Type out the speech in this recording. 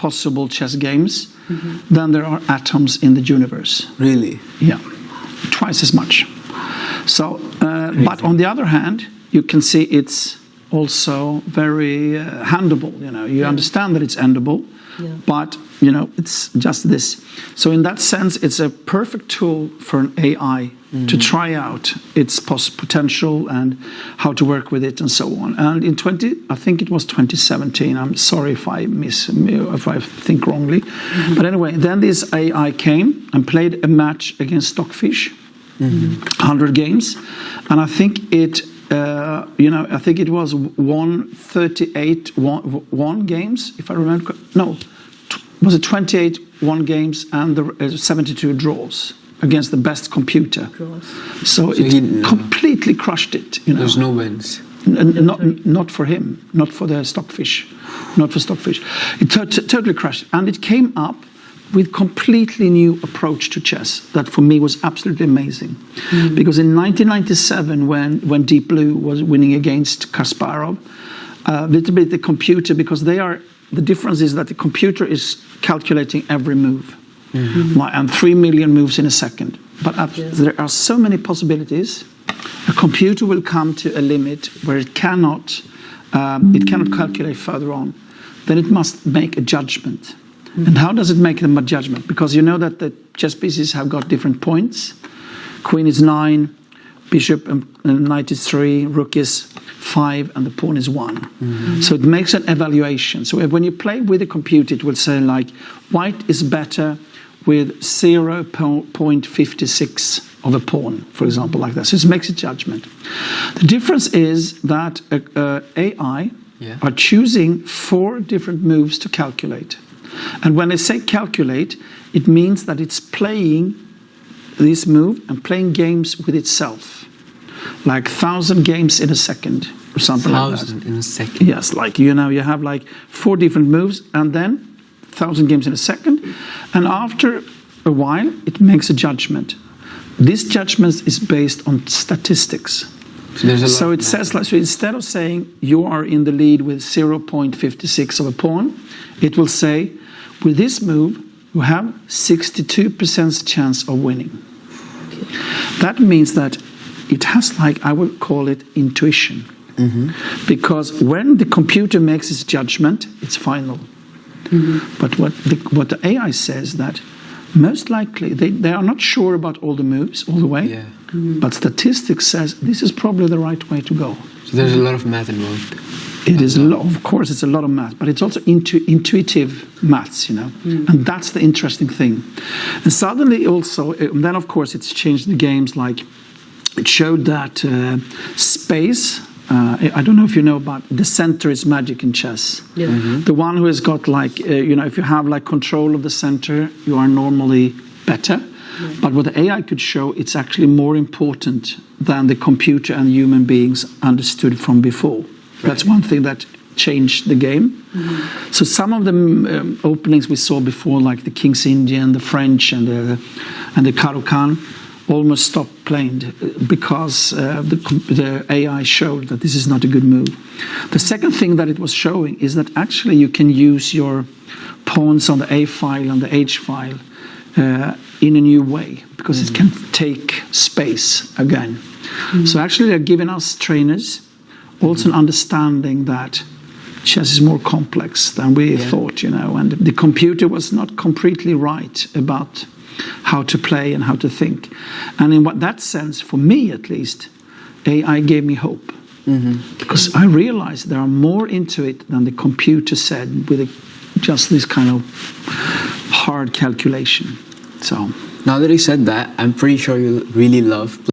possible chess games than there are atoms in the universe. Really? Yeah, twice as much. So, but on the other hand, you can see it's also very handable. You know, you understand that it's endable, but you know, it's just this. So in that sense, it's a perfect tool for an AI to try out its potential and how to work with it and so on. And in I think it was 2017. I'm sorry if I think wrongly, but anyway, then this AI came and played a match against Stockfish, 100 games, and I think it. I think it was 138 won games, if I remember. No, was it 28 won games and 72 draws against the best computer. So it completely crushed it. You know? There's no wins. Not for him, not for the Stockfish, not for Stockfish. It totally crushed, and it came up with completely new approach to chess that for me was absolutely amazing. Because in 1997, when Deep Blue was winning against Kasparov, a little bit the computer, because the difference is that the computer is calculating every move, and 3 million moves in a second. But there are so many possibilities. A computer will come to a limit where it cannot calculate further on. Then it must make a judgment. And how does it make them a judgment? Because you know that the chess pieces have got different points. Queen is 9, bishop and knight is 3, rook is 5, and the pawn is 1. So it makes an evaluation. So when you play with a computer, it will say like, white is better with 0.56 of a pawn, for example, like that. So it makes a judgment. The difference is that AI are choosing 4 different moves to calculate. And when I say calculate, it means that it's playing this move and playing games with itself. Like 1,000 games in a second or something like that. 1,000 in a second? Yes, like, you know, you have like 4 different moves and then 1,000 games in a second. And after a while, it makes a judgment. This judgment is based on statistics. So it says, like, so instead of saying you are in the lead with 0.56 of a pawn, it will say, with this move, you have 62% chance of winning. That means that it has, like, I would call it intuition. Because when the computer makes its judgment, it's final. But what the AI says that most likely they are not sure about all the moves all the way, but statistics says this is probably the right way to go. So there's a lot of math involved. It is of course, it's a lot of math, but it's also intuitive maths, you know, and that's the interesting thing. And suddenly, also, then of course, it's changed the games. Like it showed that space. I don't know if you know about the center is magic in chess. The one who has got like if you have like control of the center, you are normally better. But what the AI could show, it's actually more important than the computer and human beings understood from before. That's one thing that changed the game. So some of the openings we saw before, like the King's Indian, the French, and the Caro-Kann, almost stopped playing because the AI showed that this is not a good move. The second thing that it was showing is that actually you can use your pawns on the A file and the H file in a new way, because it can take space again. So actually they're giving us trainers also an understanding that chess is more complex than we thought, you know, and the computer was not completely right about how to play and how to think. And in that sense, for me at least, AI gave me hope. Because I realized there are more into it than the computer said with just this kind of hard calculation. So now that you said that, I'm pretty sure you really love playing